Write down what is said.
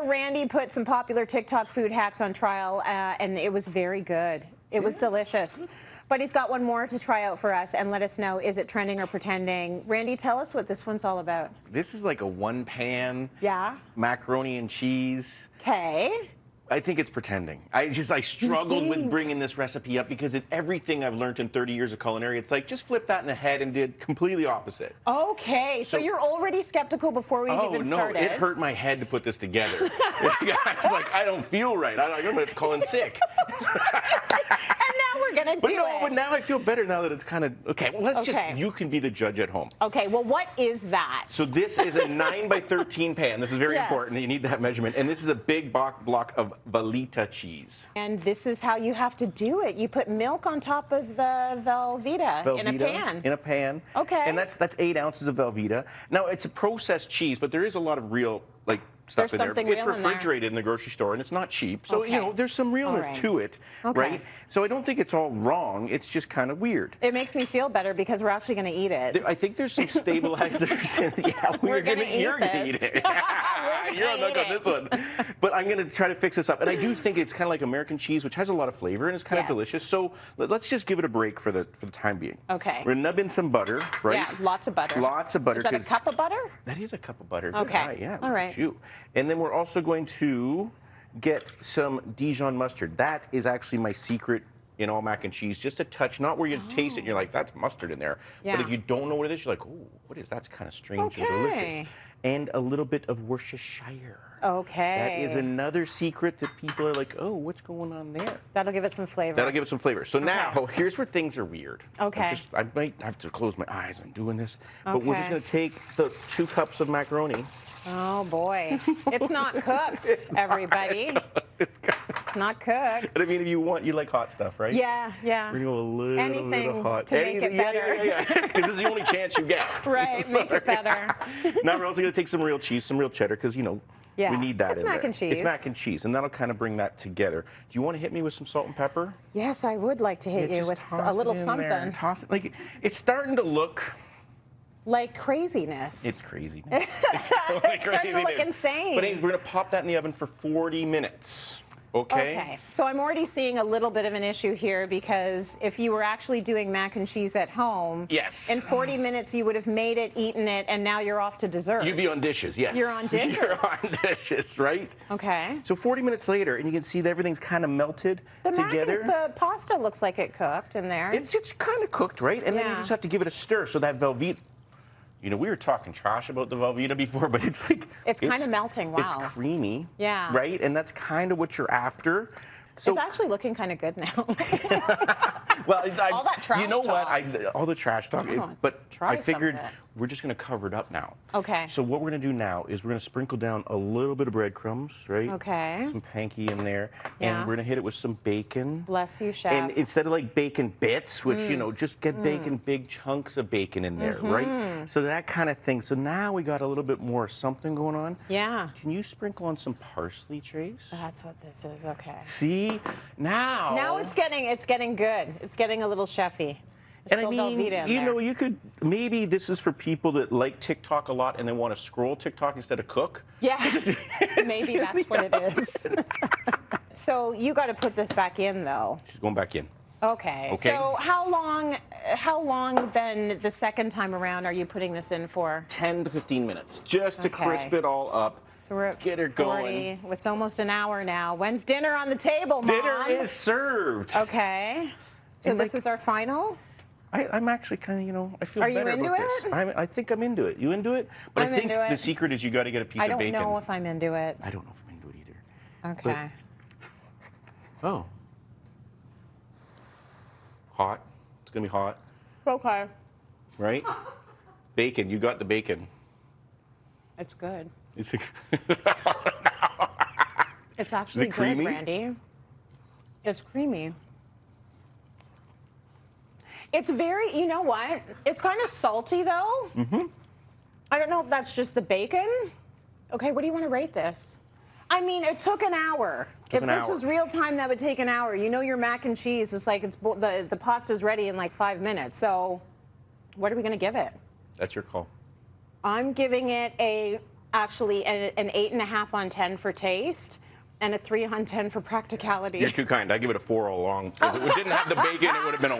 Randy put some popular TikTok food hacks on trial, and it was very good. It was delicious. But he's got one more to try out for us and let us know, is it trending or pretending? Randy, tell us what this one's all about. This is like a one-pan macaroni and cheese. Okay. I think it's pretending. I struggled with bringing this recipe up because everything I've learned in 30 years of culinary, it's like just flip that in the head and did completely opposite. Okay, so you're already skeptical before we even started. Oh no, it hurt my head to put this together. I was like, I don't feel right. I'm going to call in sick. And now we're going to do it. But now I feel better now that it's kind of, okay, well, let's just, you can be the judge at home. Okay, well, what is that? So this is a 9 by 13 pan. This is very important. You need that measurement. And this is a big block of Velveeta cheese. And this is how you have to do it. You put milk on top of the Velveeta in a pan. In a pan. Okay. And that's 8 ounces of Velveeta. Now, it's a processed cheese, but there is a lot of real, like, stuff There's in something there. real It's refrigerated in the grocery store, and it's not cheap. So, Okay. you know, there's some realness to it, right? So I don't think it's all wrong. It's just kind of weird. It makes me feel better because we're actually going to eat it. I think there's some stabilizers. You're going to eat it. You're on this one. But I'm going to try to fix this up. And I do think it's kind of like American cheese, which has a lot of flavor, and it's kind of delicious. So let's just give it a break for the time being. Okay. We're going to nub in some butter, right? Yeah, lots of butter. Lots of butter. Is that a cup of butter? That is a cup of butter. Okay. Yeah. All right. And then we're also going to get some Dijon mustard. That is actually my secret in all mac and cheese. Just a touch, not where you taste it and you're like, that's mustard in there. Yeah. But if you don't know what it is, you're like, oh, what is that? That's kind of strange and delicious. And a little bit of Worcestershire. Okay. That is another secret that people are like, oh, what's going on there? That'll give it some flavor. That'll give it some flavor. So now, here's where things are weird. Okay. I might have to close my eyes. I'm doing this. But we're just going to take the 2 cups of macaroni. Oh, boy. It's not cooked, everybody. It's not cooked. But I mean, if you like hot stuff, right? Yeah, yeah. We're going to go a little bit of hot. To make it better. Yeah. Because this is the only chance you get. Right, make it better. Now we're also going to take some real cheese, some real cheddar, because, you know, we need that It's in mac there. and cheese. It's mac and cheese, and that'll kind of bring that together. Do you want to hit me with some salt and pepper? Yes, I would like to hit you with a little something. Toss it. Like, it's starting to look like craziness. It's craziness. It's starting to look insane. But we're going to pop that in the oven for 40 minutes. Okay. So I'm already seeing a little bit of an issue here because if you were actually doing mac and cheese at home, in 40 minutes you would have made it, eaten it, and now you're off to dessert. You'd be on dishes, yes. You're on dishes. You're on dishes, right? Okay. So 40 minutes later, and you can see that everything's kind of melted together. The pasta looks like it cooked in there. It's just kind of cooked, right? And then you just have to give it a stir so that Velveeta. You know, we were talking trash about the Velveeta before, but it's like... It's kind of melting, wow. It's creamy, yeah, right? And that's kind of what you're after. So, it's actually looking kind of good now. Well, all that trash you know talk. What? All the trash talk. But I figured we're just going to cover it up now. Okay. So what we're going to do now is we're going to sprinkle down a little bit of breadcrumbs, right? Okay. Some panky in there. And we're going to hit it with some bacon. Bless you, chef. And instead of like bacon bits, which, you know, just get bacon, big chunks of bacon in there, right? So that kind of thing. So now we got a little bit more something going on. Yeah. Can you sprinkle on some parsley, Trace? That's what this is, okay. See? Now it's getting good. It's getting a little chefy. And I mean, you know, you could, maybe this is for people that like TikTok a lot and they want to scroll TikTok instead of cook. Yeah, maybe that's what it is. So you got to put this back in, though. She's going back in. Okay. So how long then the second time around are you putting this in for? 10 to 15 minutes, just to crisp it all up. So we're at get her 40. going. It's almost an hour now. When's dinner on the table, Mom? Dinner is served. Okay. So this is our final? I'm actually kind of, you know, I feel better about this. Are you into it? I think I'm into it. You into it? But I'm I think into it. the secret is you got to get a piece of bacon. I don't know if I'm into it. I don't know if I'm into it either. Okay. Oh. Hot. It's going to be hot. Okay. Right? Bacon. You got the bacon. It's good. It's It's actually Is it creamy? good, Randy. It's creamy. It's very, you know what? It's kind of salty, though. I don't know if that's just the bacon. Okay, what do you want to rate this? I mean, it took an hour. If this was real time, that would take an hour. You know your mac and cheese, it's like the pasta's ready in like 5 minutes. So what are we going to give it? That's your call. I'm giving it a actually an 8.5 on 10 for taste and a 3 on 10 for practicality. You're too kind. I give it a 4 all along. If it didn't have the bacon, it would have been a